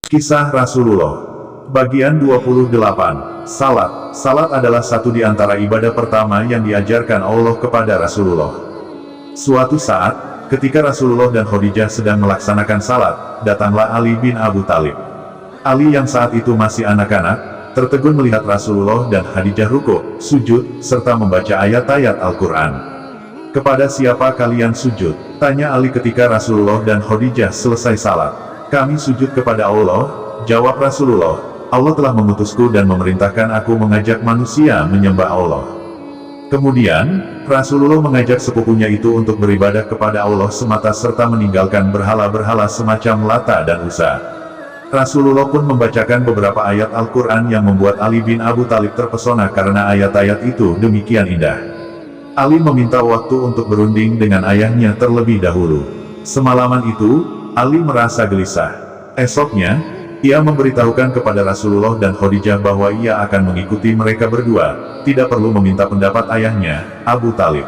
Kisah Rasulullah Bagian 28 Salat Salat adalah satu di antara ibadah pertama yang diajarkan Allah kepada Rasulullah. Suatu saat, ketika Rasulullah dan Khadijah sedang melaksanakan salat, datanglah Ali bin Abu Thalib. Ali yang saat itu masih anak-anak, tertegun melihat Rasulullah dan Khadijah rukuk, sujud, serta membaca ayat-ayat Al-Quran. "Kepada siapa kalian sujud?" tanya Ali ketika Rasulullah dan Khadijah selesai salat. "Kami sujud kepada Allah," jawab Rasulullah. "Allah telah mengutusku dan memerintahkan aku mengajak manusia menyembah Allah." Kemudian, Rasulullah mengajak sepupunya itu untuk beribadah kepada Allah semata serta meninggalkan berhala-berhala semacam Lata dan Uzza. Rasulullah pun membacakan beberapa ayat Al-Quran yang membuat Ali bin Abu Thalib terpesona karena ayat-ayat itu demikian indah. Ali meminta waktu untuk berunding dengan ayahnya terlebih dahulu. Semalaman itu, Ali merasa gelisah. Esoknya, ia memberitahukan kepada Rasulullah dan Khadijah bahwa ia akan mengikuti mereka berdua, tidak perlu meminta pendapat ayahnya, Abu Thalib.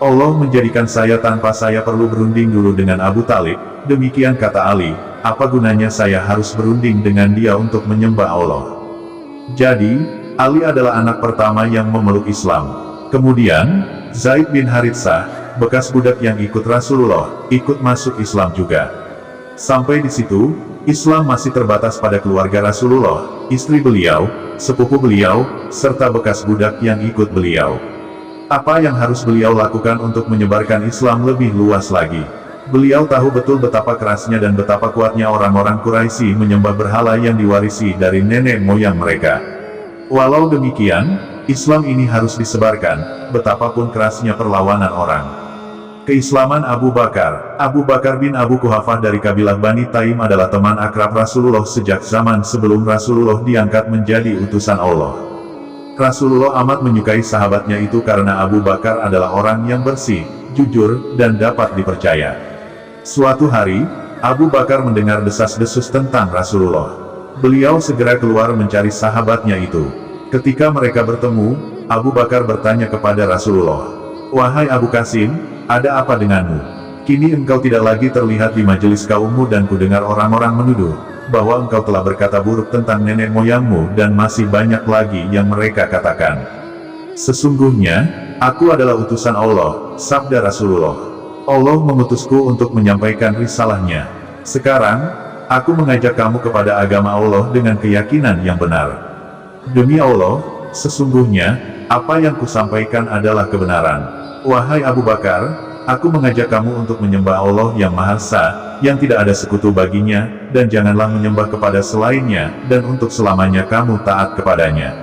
"Allah menjadikan saya tanpa saya perlu berunding dulu dengan Abu Thalib," demikian kata Ali, "apa gunanya saya harus berunding dengan dia untuk menyembah Allah?" Jadi, Ali adalah anak pertama yang memeluk Islam. Kemudian, Zaid bin Haritsah, bekas budak yang ikut Rasulullah, ikut masuk Islam juga. Sampai di situ, Islam masih terbatas pada keluarga Rasulullah, istri beliau, sepupu beliau, serta bekas budak yang ikut beliau. Apa yang harus beliau lakukan untuk menyebarkan Islam lebih luas lagi? Beliau tahu betul betapa kerasnya dan betapa kuatnya orang-orang Quraisy menyembah berhala yang diwarisi dari nenek moyang mereka. Walau demikian, Islam ini harus disebarkan, betapapun kerasnya perlawanan orang. Keislaman Abu Bakar. Abu Bakar bin Abu Quhafah dari kabilah Bani Taim adalah teman akrab Rasulullah sejak zaman sebelum Rasulullah diangkat menjadi utusan Allah. Rasulullah amat menyukai sahabatnya itu karena Abu Bakar adalah orang yang bersih, jujur, dan dapat dipercaya. Suatu hari, Abu Bakar mendengar desas-desus tentang Rasulullah. Beliau segera keluar mencari sahabatnya itu. Ketika mereka bertemu, Abu Bakar bertanya kepada Rasulullah, "Wahai Abu Qasim, ada apa denganmu? Kini engkau tidak lagi terlihat di majelis kaummu dan kudengar orang-orang menuduh bahwa engkau telah berkata buruk tentang nenek moyangmu dan masih banyak lagi yang mereka katakan." "Sesungguhnya, aku adalah utusan Allah," sabda Rasulullah. "Allah mengutusku untuk menyampaikan risalahnya. Sekarang, aku mengajak kamu kepada agama Allah dengan keyakinan yang benar. Demi Allah, sesungguhnya, apa yang kusampaikan adalah kebenaran. Wahai Abu Bakar, aku mengajak kamu untuk menyembah Allah yang Maha Esa, yang tidak ada sekutu baginya, dan janganlah menyembah kepada selainnya, dan untuk selamanya kamu taat kepadanya."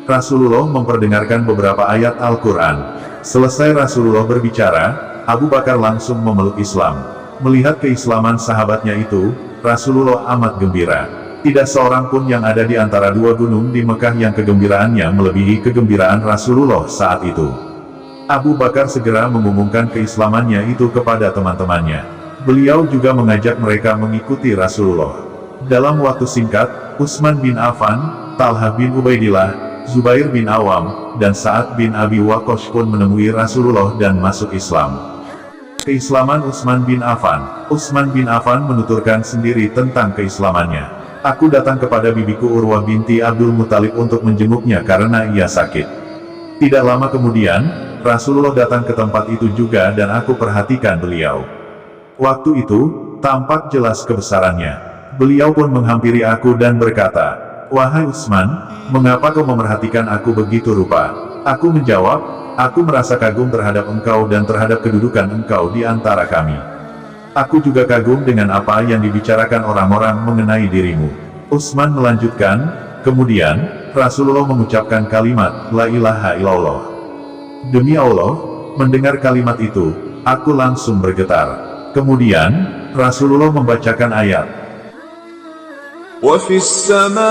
Rasulullah memperdengarkan beberapa ayat Al-Quran. Selesai Rasulullah berbicara, Abu Bakar langsung memeluk Islam. Melihat keislaman sahabatnya itu, Rasulullah amat gembira. Tidak seorang pun yang ada di antara dua gunung di Mekah yang kegembiraannya melebihi kegembiraan Rasulullah saat itu. Abu Bakar segera mengumumkan keislamannya itu kepada teman-temannya. Beliau juga mengajak mereka mengikuti Rasulullah. Dalam waktu singkat, Utsman bin Affan, Talha bin Ubaidillah, Zubair bin Awam, dan Sa'ad bin Abi Waqqas pun menemui Rasulullah dan masuk Islam. Keislaman Utsman bin Affan. Utsman bin Affan menuturkan sendiri tentang keislamannya. "Aku datang kepada bibiku Urwah binti Abdul Muthalib untuk menjenguknya karena ia sakit. Tidak lama kemudian, Rasulullah datang ke tempat itu juga dan aku perhatikan beliau. Waktu itu, tampak jelas kebesarannya. Beliau pun menghampiri aku dan berkata, 'Wahai Utsman, mengapa kau memerhatikan aku begitu rupa?' Aku menjawab, 'Aku merasa kagum terhadap engkau dan terhadap kedudukan engkau di antara kami. Aku juga kagum dengan apa yang dibicarakan orang-orang mengenai dirimu.' Utsman melanjutkan, "Kemudian, Rasulullah mengucapkan kalimat, 'La ilaha illallah.' Demi Allah, mendengar kalimat itu, aku langsung bergetar. Kemudian, Rasulullah membacakan ayat, وَفِي السَّمَاءِ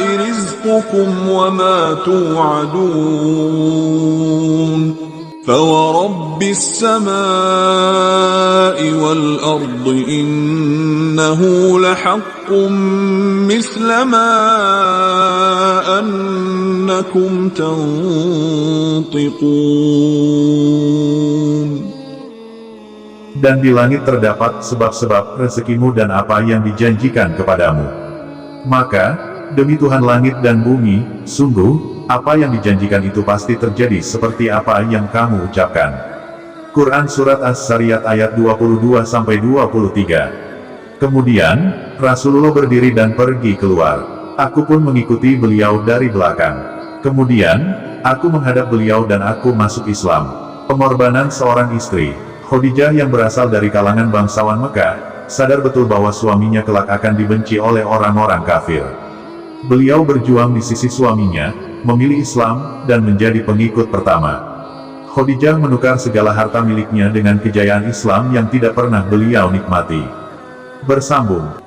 رِزْقُكُمْ وَمَا تُوعَدُونَ فَوَرَبِّ السَّمَاءِ وَالْأَرْضِ إِنَّهُ لَحَقٌّ مِثْلَ مَا أَنَّكُمْ تَنطِقُونَ." Dan di langit terdapat sebab-sebab rezekimu dan apa yang dijanjikan kepadamu. Maka, demi Tuhan langit dan bumi, sungguh, apa yang dijanjikan itu pasti terjadi seperti apa yang kamu ucapkan. Quran Surat As-Sariyat ayat 22-23. Kemudian, Rasulullah berdiri dan pergi keluar. Aku pun mengikuti beliau dari belakang. Kemudian, aku menghadap beliau dan aku masuk Islam. Pengorbanan seorang istri. Khadijah yang berasal dari kalangan bangsawan Mekah, sadar betul bahwa suaminya kelak akan dibenci oleh orang-orang kafir. Beliau berjuang di sisi suaminya, memilih Islam, dan menjadi pengikut pertama. Khadijah menukar segala harta miliknya dengan kejayaan Islam yang tidak pernah beliau nikmati. Bersambung.